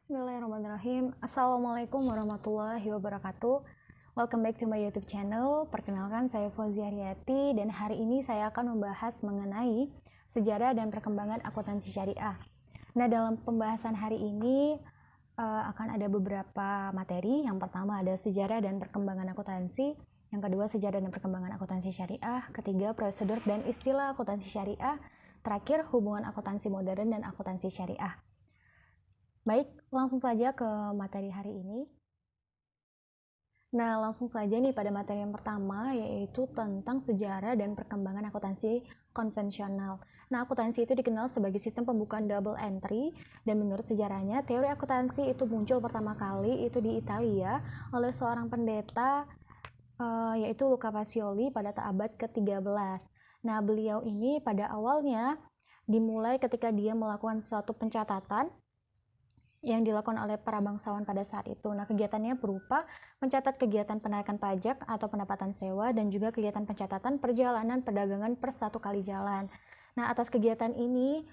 Bismillahirrahmanirrahim. Assalamualaikum warahmatullahi wabarakatuh. Welcome back to my YouTube channel. Perkenalkan, saya Fauzia Riyati dan hari ini saya akan membahas mengenai sejarah dan perkembangan akuntansi syariah. Nah, dalam pembahasan hari ini akan ada beberapa materi. Yang pertama ada sejarah dan perkembangan akuntansi. Yang kedua sejarah dan perkembangan akuntansi syariah. Ketiga prosedur dan istilah akuntansi syariah. Terakhir hubungan akuntansi modern dan akuntansi syariah. Baik, langsung saja ke materi hari ini. Nah, langsung saja nih pada materi yang pertama, yaitu tentang sejarah dan perkembangan akuntansi konvensional. Nah, akuntansi itu dikenal sebagai sistem pembukuan double entry, dan menurut sejarahnya, teori akuntansi itu muncul pertama kali itu di Italia oleh seorang pendeta, yaitu Luca Pacioli pada abad ke-13. Nah, beliau ini pada awalnya dimulai ketika dia melakukan suatu pencatatan yang dilakukan oleh para bangsawan pada saat itu. Nah, kegiatannya berupa mencatat kegiatan penarikan pajak atau pendapatan sewa dan juga kegiatan pencatatan perjalanan perdagangan per satu kali jalan. Nah, atas kegiatan ini,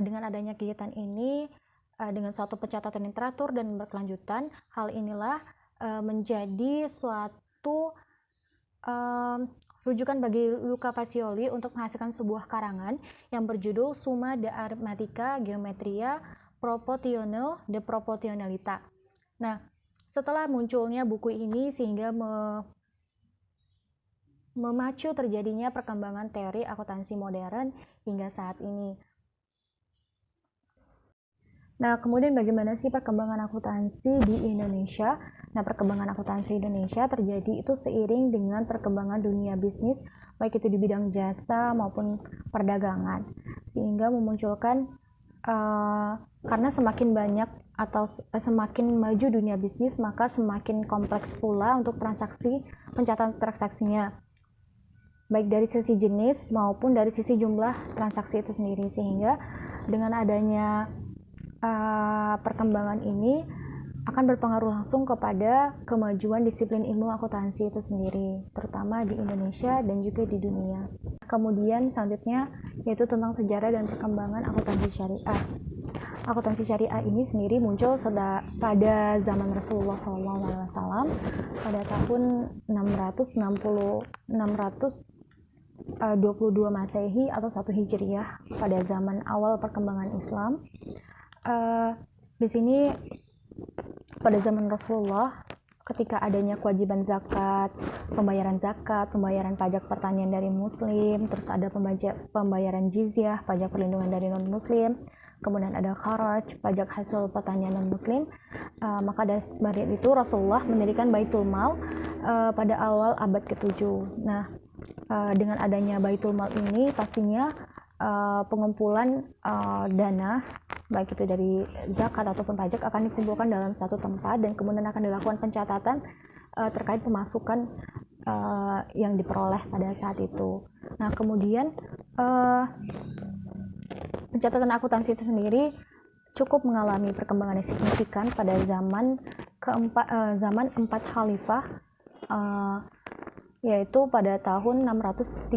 dengan adanya kegiatan ini, dengan suatu pencatatan yang teratur dan berkelanjutan, hal inilah menjadi suatu rujukan bagi Luca Pacioli untuk menghasilkan sebuah karangan yang berjudul Summa de Arithmetica Geometria Proportional de Proportionalita. Nah, setelah munculnya buku ini sehingga memacu terjadinya perkembangan teori akuntansi modern hingga saat ini. Nah, kemudian bagaimana sih perkembangan akuntansi di Indonesia? Nah, perkembangan akuntansi Indonesia terjadi itu seiring dengan perkembangan dunia bisnis, baik itu di bidang jasa maupun perdagangan, sehingga memunculkan karena semakin banyak atau semakin maju dunia bisnis, maka semakin kompleks pula untuk pencatatan transaksinya, baik dari sisi jenis maupun dari sisi jumlah transaksi itu sendiri. Sehingga dengan adanya perkembangan ini akan berpengaruh langsung kepada kemajuan disiplin ilmu akuntansi itu sendiri, terutama di Indonesia dan juga di dunia. Kemudian selanjutnya yaitu tentang sejarah dan perkembangan akuntansi syariah. Akuntansi syariah ini sendiri muncul pada zaman Rasulullah SAW pada tahun 622 Masehi atau 1 Hijriah pada zaman awal perkembangan Islam. Di sini pada zaman Rasulullah, ketika adanya kewajiban zakat, pembayaran pajak pertanian dari muslim, terus ada pembayaran jizyah, pajak perlindungan dari non-muslim, kemudian ada kharaj, pajak hasil pertanian non-muslim, maka dari itu Rasulullah mendirikan Baitul Mal pada awal abad ke-7. Nah, dengan adanya Baitul Mal ini pastinya pengumpulan dana baik itu dari zakat ataupun pajak akan dikumpulkan dalam satu tempat dan kemudian akan dilakukan pencatatan terkait pemasukan yang diperoleh pada saat itu. Nah, kemudian pencatatan akuntansi itu sendiri cukup mengalami perkembangan yang signifikan pada zaman empat khalifah, yaitu pada tahun 636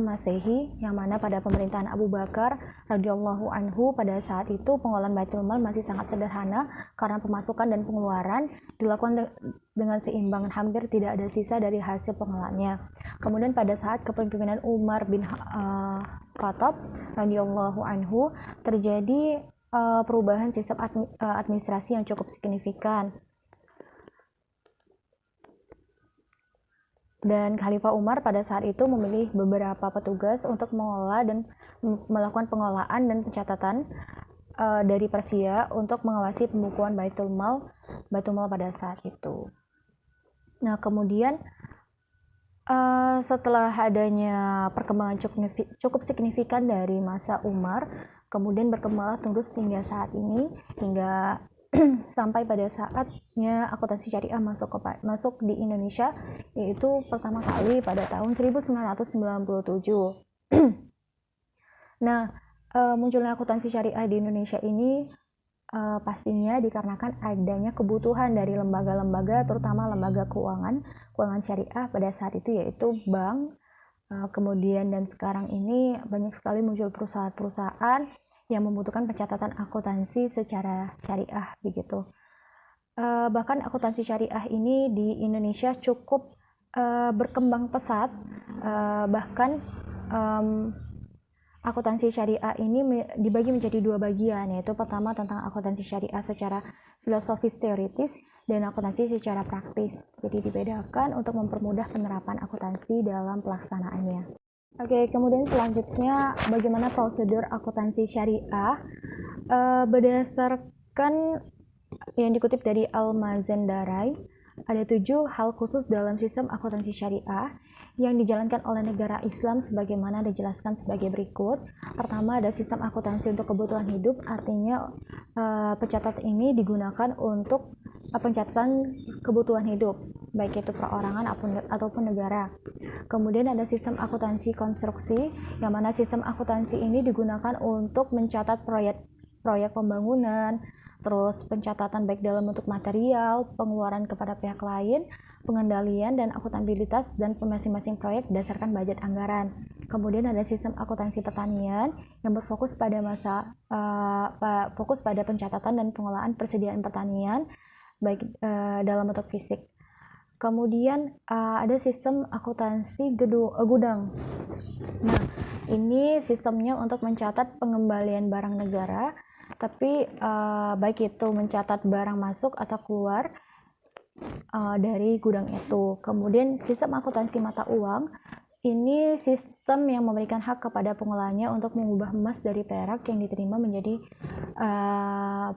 Masehi, yang mana pada pemerintahan Abu Bakar radhiyallahu anhu pada saat itu pengelolaan Baitul Mal masih sangat sederhana karena pemasukan dan pengeluaran dilakukan dengan seimbang, hampir tidak ada sisa dari hasil pengelolaannya. Kemudian pada saat kepemimpinan Umar bin Khattab radhiyallahu anhu terjadi perubahan sistem administrasi yang cukup signifikan. Dan Khalifah Umar pada saat itu memilih beberapa petugas untuk mengelola dan melakukan pengelolaan dan pencatatan dari Persia untuk mengawasi pembukuan Baitul Mal pada saat itu. Nah, kemudian setelah adanya perkembangan cukup signifikan dari masa Umar, kemudian berkembang terus hingga saat ini, hingga sampai pada saatnya akuntansi syariah masuk di Indonesia, yaitu pertama kali pada tahun 1997. Nah, munculnya akuntansi syariah di Indonesia ini pastinya dikarenakan adanya kebutuhan dari lembaga-lembaga, terutama lembaga keuangan syariah pada saat itu, yaitu bank. Kemudian dan sekarang ini banyak sekali muncul perusahaan-perusahaan yang membutuhkan pencatatan akuntansi secara syariah begitu. Bahkan akuntansi syariah ini di Indonesia cukup berkembang pesat, bahkan akuntansi syariah ini dibagi menjadi dua bagian, yaitu pertama tentang akuntansi syariah secara filosofis teoritis dan akuntansi secara praktis. Jadi dibedakan untuk mempermudah penerapan akuntansi dalam pelaksanaannya. Oke, kemudian selanjutnya bagaimana prosedur akuntansi syariah? Berdasarkan yang dikutip dari Al-Mazandarai, ada 7 hal khusus dalam sistem akuntansi syariah yang dijalankan oleh negara Islam sebagaimana dijelaskan sebagai berikut. Pertama, ada sistem akuntansi untuk kebutuhan hidup, artinya pencatatan ini digunakan untuk pencatatan kebutuhan hidup, baik itu perorangan ataupun negara. Kemudian ada sistem akuntansi konstruksi, yang mana sistem akuntansi ini digunakan untuk mencatat proyek pembangunan, terus pencatatan baik dalam bentuk material, pengeluaran kepada pihak lain, pengendalian dan akuntabilitas dan masing-masing proyek berdasarkan budget anggaran. Kemudian ada sistem akuntansi pertanian yang berfokus pada fokus pada pencatatan dan pengelolaan persediaan pertanian baik dalam bentuk fisik. Kemudian ada sistem akuntansi gudang. Nah, ini sistemnya untuk mencatat pengembalian barang negara, tapi baik itu mencatat barang masuk atau keluar dari gudang itu. Kemudian sistem akuntansi mata uang, ini sistem yang memberikan hak kepada pengelolanya untuk mengubah emas dari perak yang diterima menjadi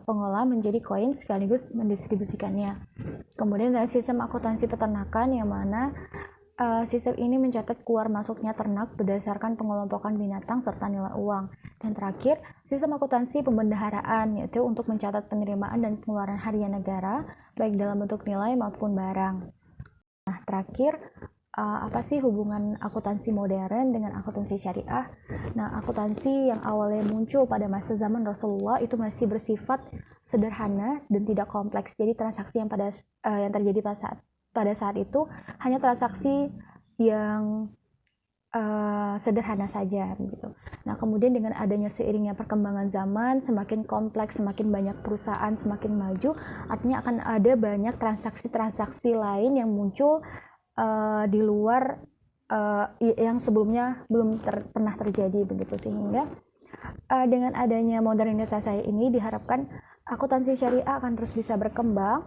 pengelola menjadi koin sekaligus mendistribusikannya. Kemudian ada sistem akuntansi peternakan, yang mana sistem ini mencatat keluar masuknya ternak berdasarkan pengelompokan binatang serta nilai uang. Dan terakhir, sistem akuntansi pembendaharaan, yaitu untuk mencatat penerimaan dan pengeluaran harian negara, baik dalam bentuk nilai maupun barang. Nah, terakhir, apa sih hubungan akuntansi modern dengan akuntansi syariah? Nah, akuntansi yang awalnya muncul pada masa zaman Rasulullah itu masih bersifat sederhana dan tidak kompleks. Jadi transaksi yang terjadi pada saat itu hanya transaksi yang sederhana saja gitu. Nah, kemudian dengan adanya seiringnya perkembangan zaman, semakin kompleks, semakin banyak perusahaan, semakin maju, artinya akan ada banyak transaksi-transaksi lain yang muncul di luar yang sebelumnya belum pernah terjadi begitu, sehingga dengan adanya modernisasi ini diharapkan akuntansi syariah akan terus bisa berkembang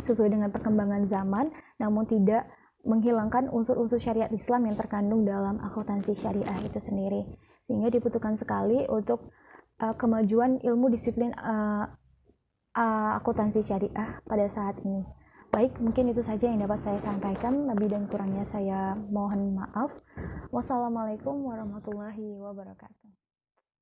sesuai dengan perkembangan zaman, namun tidak menghilangkan unsur-unsur syariat Islam yang terkandung dalam akuntansi syariah itu sendiri, sehingga dibutuhkan sekali untuk kemajuan ilmu disiplin akuntansi syariah pada saat ini. Baik, mungkin itu saja yang dapat saya sampaikan. Lebih dan kurangnya saya mohon maaf. Wassalamualaikum warahmatullahi wabarakatuh.